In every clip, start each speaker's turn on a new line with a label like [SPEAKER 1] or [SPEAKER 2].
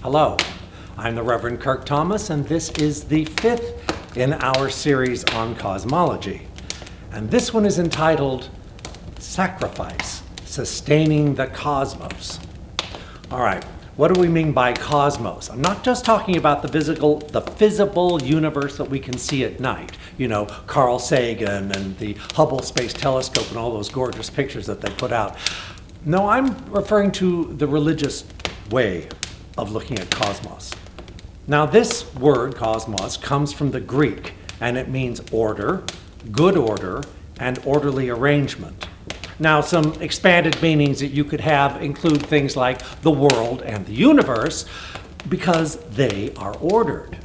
[SPEAKER 1] Hello, I'm the Reverend Kirk Thomas, and this is the fifth in our series on cosmology. And this one is entitled Sacrifice, Sustaining the Cosmos. All right, what do we mean by cosmos? I'm not just talking about the visible universe that we can see at night. You know, Carl Sagan and the Hubble Space Telescope and all those gorgeous pictures that they put out. No, I'm referring to the religious way of looking at cosmos. Now, this word, cosmos, comes from the Greek, and it means order, good order, and orderly arrangement. Now, some expanded meanings that you could have include things like the world and the universe, because they are ordered.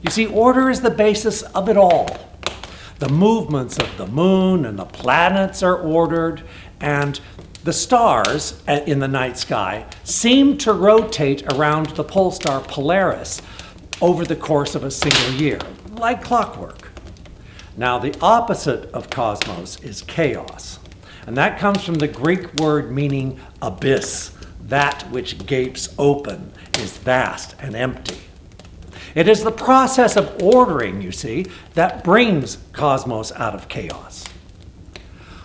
[SPEAKER 1] You see, order is the basis of it all. The movements of the moon and the planets are ordered, and the stars in the night sky seem to rotate around the pole star Polaris over the course of a single year, like clockwork. Now, the opposite of cosmos is chaos, and that comes from the Greek word meaning abyss. That which gapes open is vast and empty. It is the process of ordering, you see, that brings cosmos out of chaos.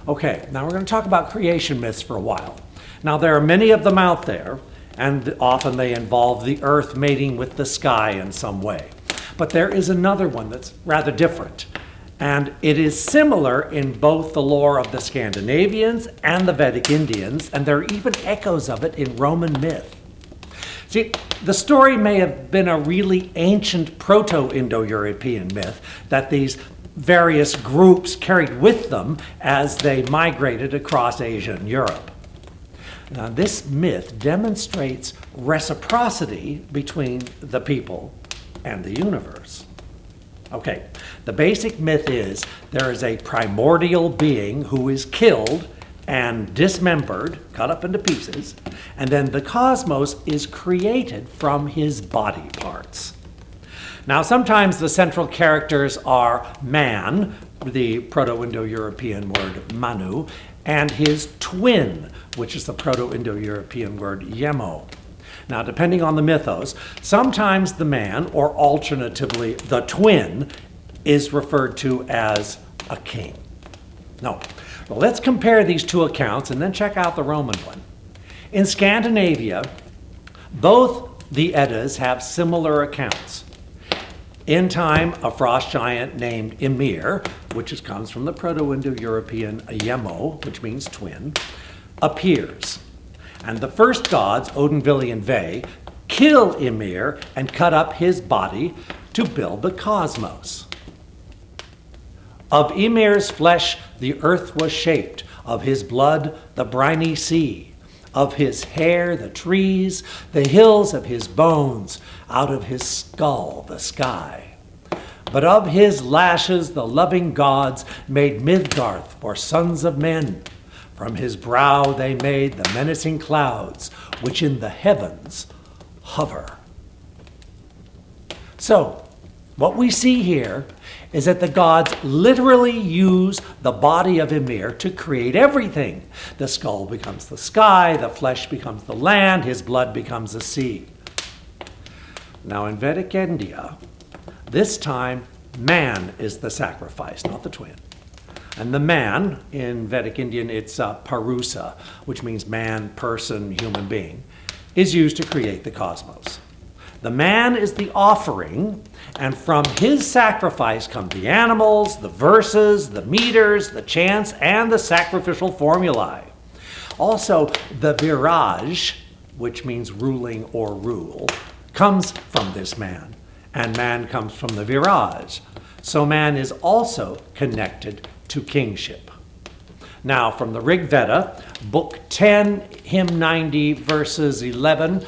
[SPEAKER 1] Okay, now we're going to talk about creation myths for a while. Now, there are many of them out there, and often they involve the earth mating with the sky in some way. But there is another one that's rather different, and it is similar in both the lore of the Scandinavians and the Vedic Indians, and there are even echoes of it in Roman myth. See, the story may have been a really ancient Proto-Indo-European myth that these various groups carried with them as they migrated across Asia and Europe. Now, this myth demonstrates reciprocity between the people and the universe. Okay, the basic myth is there is a primordial being who is killed and dismembered, cut up into pieces, and then the cosmos is created from his body parts. Now, sometimes the central characters are man, the Proto-Indo-European word manu, and his twin, which is the Proto-Indo-European word yemo. Now, depending on the mythos, sometimes the man, or alternatively the twin, is referred to as a king. No. Well, let's compare these two accounts and then check out the Roman one. In Scandinavia, both the Eddas have similar accounts. In time, a frost giant named Ymir, which comes from the Proto-Indo-European yemo, which means twin, appears. And the first gods, Odin, Vili, and Ve, kill Ymir and cut up his body to build the cosmos. Of Ymir's flesh the earth was shaped, of his blood the briny sea, of his hair the trees, the hills of his bones, out of his skull the sky. But of his lashes the loving gods made Midgarth for sons of men. From his brow they made the menacing clouds, which in the heavens hover. So, what we see here is that the gods literally use the body of Ymir to create everything. The skull becomes the sky, the flesh becomes the land, his blood becomes the sea. Now, in Vedic India, this time man is the sacrifice, not the twin. And the man, in Vedic Indian, it's Parusa, which means man, person, human being, is used to create the cosmos. The man is the offering, and from his sacrifice come the animals, the verses, the meters, the chants, and the sacrificial formulae. Also, the viraj, which means ruling or rule, comes from this man, and man comes from the viraj. So man is also connected to kingship. Now, from the Rig Veda, Book 10, Hymn 90, verses 11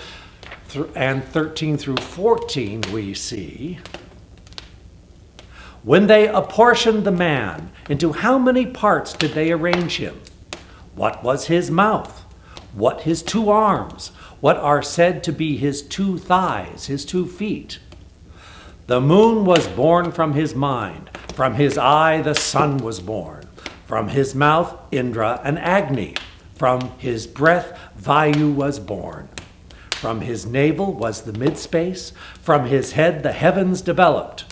[SPEAKER 1] and 13 through 14, we see, when they apportioned the man, into how many parts did they arrange him? What was his mouth? What his 2 arms? What are said to be his 2 thighs, his 2 feet? The moon was born from his mind. From his eye the sun was born. From his mouth Indra and Agni. From his breath Vayu was born. From his navel was the midspace, from his head the heavens developed,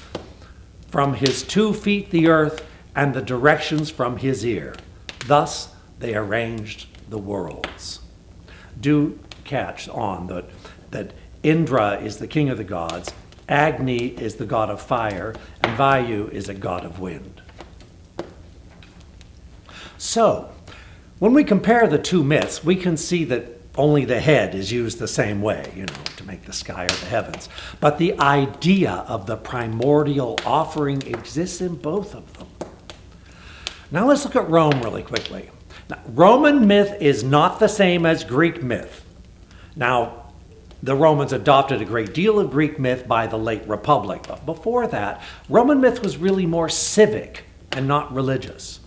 [SPEAKER 1] from his 2 feet the earth, and the directions from his ear. Thus they arranged the worlds. Do catch on that Indra is the king of the gods, Agni is the god of fire, and Vayu is a god of wind. So, when we compare the two myths, we can see that only the head is used the same way, to make the sky or the heavens. But the idea of the primordial offering exists in both of them. Now let's look at Rome really quickly. Now, Roman myth is not the same as Greek myth. Now, the Romans adopted a great deal of Greek myth by the late Republic, but before that, Roman myth was really more civic and not religious.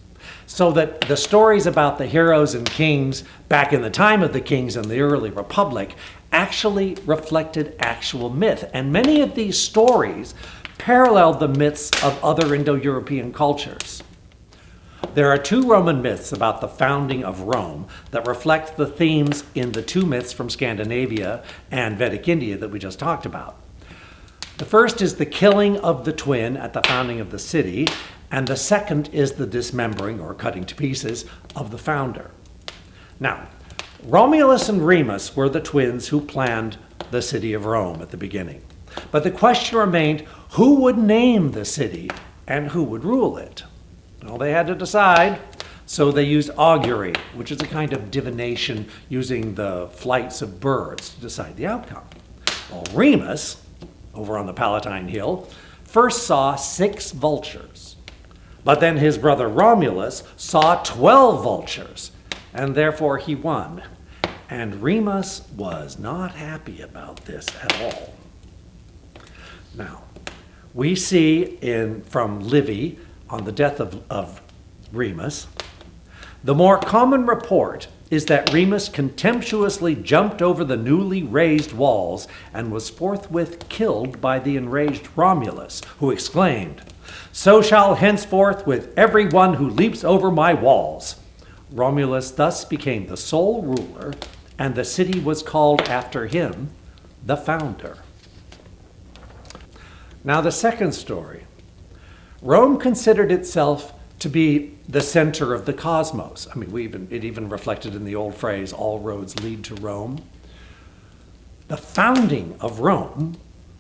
[SPEAKER 1] So that the stories about the heroes and kings back in the time of the kings and the early Republic actually reflected actual myth. And many of these stories paralleled the myths of other Indo-European cultures. There are 2 Roman myths about the founding of Rome that reflect the themes in the 2 myths from Scandinavia and Vedic India that we just talked about. The first is the killing of the twin at the founding of the city, and the second is the dismembering, or cutting to pieces, of the founder. Now, Romulus and Remus were the twins who planned the city of Rome at the beginning. But the question remained, who would name the city and who would rule it? Well, they had to decide, so they used augury, which is a kind of divination using the flights of birds to decide the outcome. Well, Remus, over on the Palatine Hill, first saw 6 vultures. But then his brother Romulus saw 12 vultures, and therefore he won. And Remus was not happy about this at all. Now, we see from Livy on the death of Remus, the more common report is that Remus contemptuously jumped over the newly raised walls and was forthwith killed by the enraged Romulus, who exclaimed, "So shall henceforth with every one who leaps over my walls." Romulus thus became the sole ruler, and the city was called after him, the founder. Now the second story. Rome considered itself to be the center of the cosmos. I mean, it even reflected in the old phrase, all roads lead to Rome. The founding of Rome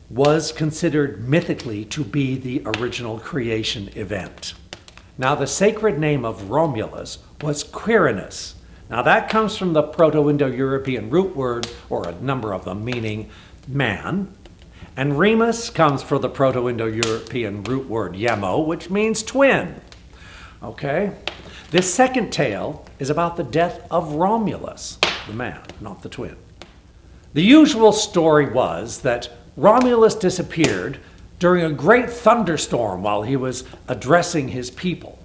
[SPEAKER 1] was considered mythically to be the original creation event. Now, the sacred name of Romulus was Quirinus. Now, that comes from the Proto-Indo-European root word, or a number of them, meaning man. And Remus comes from the Proto-Indo-European root word yemo, which means twin. Okay? This second tale is about the death of Romulus, the man, not the twin. The usual story was that Romulus disappeared during a great thunderstorm while he was addressing his people.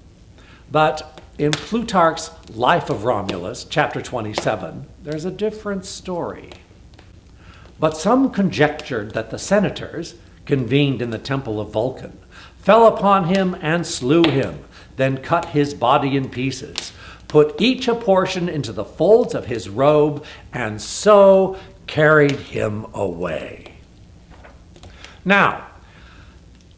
[SPEAKER 1] But in Plutarch's Life of Romulus, chapter 27, there's a different story. But some conjectured that the senators, convened in the temple of Vulcan, fell upon him and slew him, then cut his body in pieces, put each a portion into the folds of his robe, and so carried him away. Now,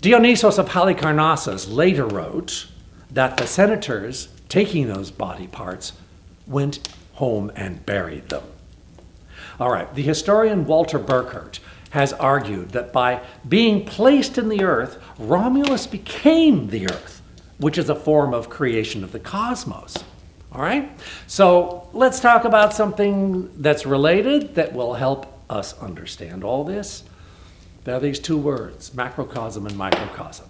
[SPEAKER 1] Dionysius of Halicarnassus later wrote that the senators, taking those body parts, went home and buried them. All right, the historian Walter Burkert has argued that by being placed in the earth, Romulus became the earth, which is a form of creation of the cosmos. All right, so let's talk about something that's related that will help us understand all this. There are these 2 words, macrocosm and microcosm.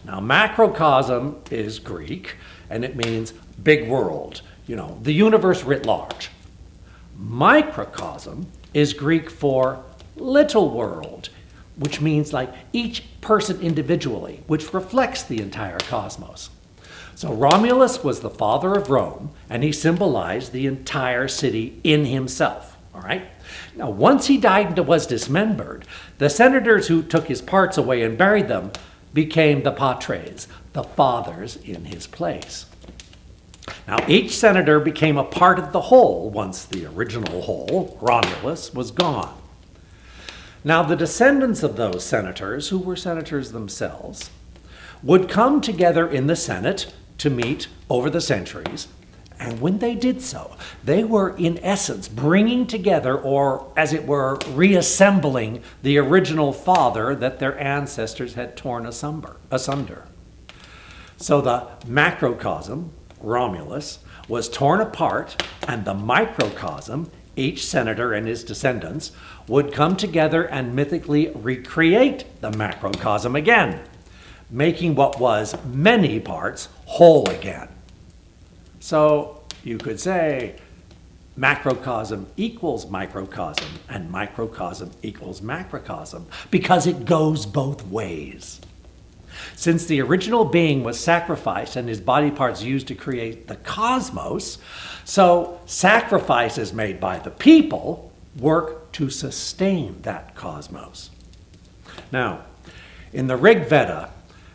[SPEAKER 1] Now, macrocosm is Greek, and it means big world, the universe writ large. Microcosm is Greek for little world, which means like each person individually, which reflects the entire cosmos. So Romulus was the father of Rome, and he symbolized the entire city in himself, all right? Now, once he died and was dismembered, the senators who took his parts away and buried them became the patres, the fathers in his place. Now, each senator became a part of the whole once the original whole, Romulus, was gone. Now, the descendants of those senators, who were senators themselves, would come together in the Senate to meet over the centuries. And when they did so, they were in essence bringing together, or as it were, reassembling the original father that their ancestors had torn asunder. So the macrocosm, Romulus, was torn apart, and the microcosm, each senator and his descendants, would come together and mythically recreate the macrocosm again, making what was many parts whole again. So you could say macrocosm equals microcosm and microcosm equals macrocosm because it goes both ways. Since the original being was sacrificed and his body parts used to create the cosmos, so sacrifices made by the people work to sustain that cosmos. Now, in the Rig Veda,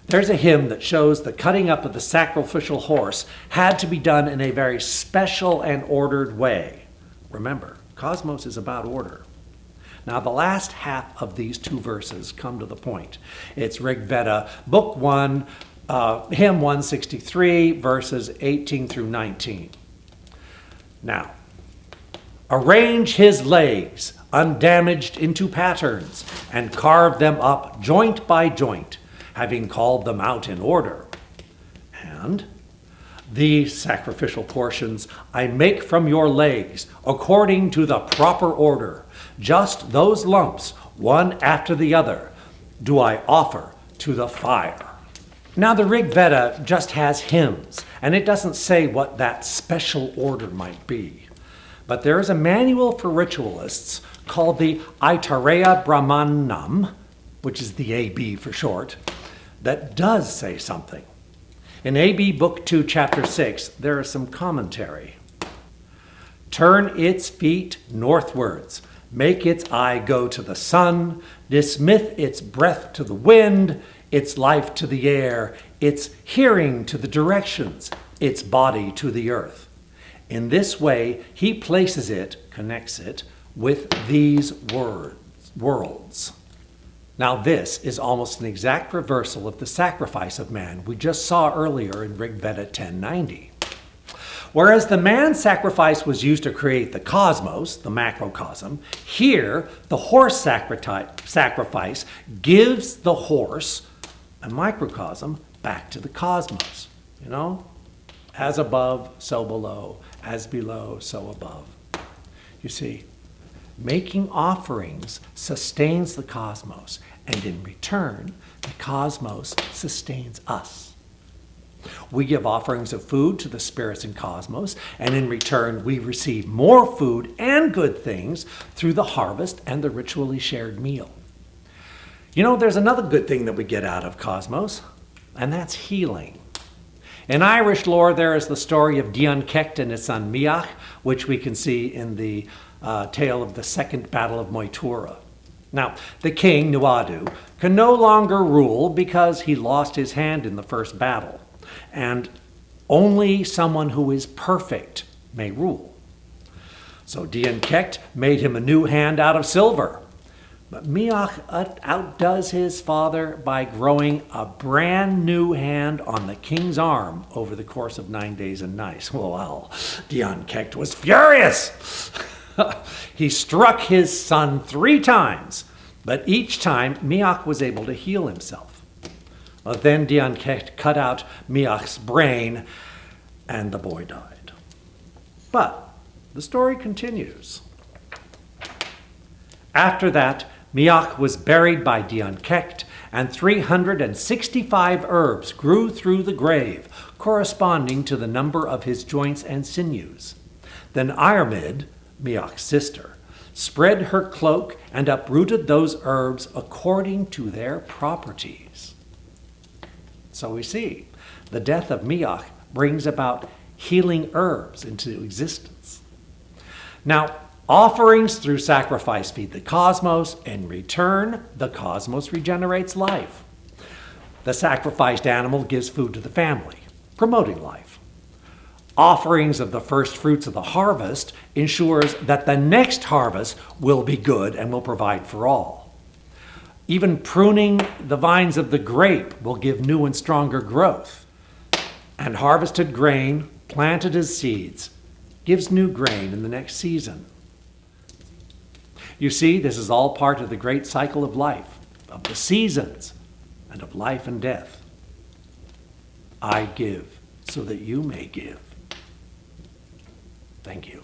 [SPEAKER 1] there's a hymn that shows the cutting up of the sacrificial horse had to be done in a very special and ordered way. Remember, cosmos is about order. Now, the last half of these two verses come to the point. It's Rig Veda, Book 1, Hymn 163, verses 18 through 19. Now, arrange his legs, undamaged into patterns, and carve them up joint by joint, having called them out in order. And these sacrificial portions I make from your legs, according to the proper order. Just those lumps, one after the other, do I offer to the fire. Now, the Rig Veda just has hymns, and it doesn't say what that special order might be. But there is a manual for ritualists called the Aitareya Brahmanam, which is the AB for short, that does say something. In AB Book 2, Chapter 6, there is some commentary. Turn its feet northwards, make its eye go to the sun, dismiss its breath to the wind, its life to the air, its hearing to the directions, its body to the earth. In this way, he places it, connects it, with these worlds. Now, this is almost an exact reversal of the sacrifice of man we just saw earlier in Rig Veda 1090. Whereas the man sacrifice was used to create the cosmos, the macrocosm, here the horse sacrifice gives the horse a microcosm back to the cosmos. You know, as above, so below, as below, so above. You see, making offerings sustains the cosmos, and in return, the cosmos sustains us. We give offerings of food to the spirits and cosmos, and in return, we receive more food and good things through the harvest and the ritually shared meal. You know, there's another good thing that we get out of cosmos, and that's healing. In Irish lore, there is the story of Dian Cecht and his son Miach, which we can see in the tale of the Second Battle of Moytura. Now, the king, Nuadu, can no longer rule because he lost his hand in the first battle, and only someone who is perfect may rule. So Dian Cecht made him a new hand out of silver. But Miach outdoes his father by growing a brand new hand on the king's arm over the course of 9 days and nights. Well, Dian Cecht was furious. He struck his son 3 times, but each time Miach was able to heal himself. Well, then Dian Cecht cut out Miach's brain, and the boy died. But the story continues. After that, Miach was buried by Dian Cecht, and 365 herbs grew through the grave, corresponding to the number of his joints and sinews. Then Iarmid, Miach's sister, spread her cloak and uprooted those herbs according to their properties. So we see, the death of Miach brings about healing herbs into existence. Now, offerings through sacrifice feed the cosmos. In return, the cosmos regenerates life. The sacrificed animal gives food to the family, promoting life. Offerings of the first fruits of the harvest ensures that the next harvest will be good and will provide for all. Even pruning the vines of the grape will give new and stronger growth. And harvested grain, planted as seeds, gives new grain in the next season. You see, this is all part of the great cycle of life, of the seasons, and of life and death. I give so that you may give. Thank you.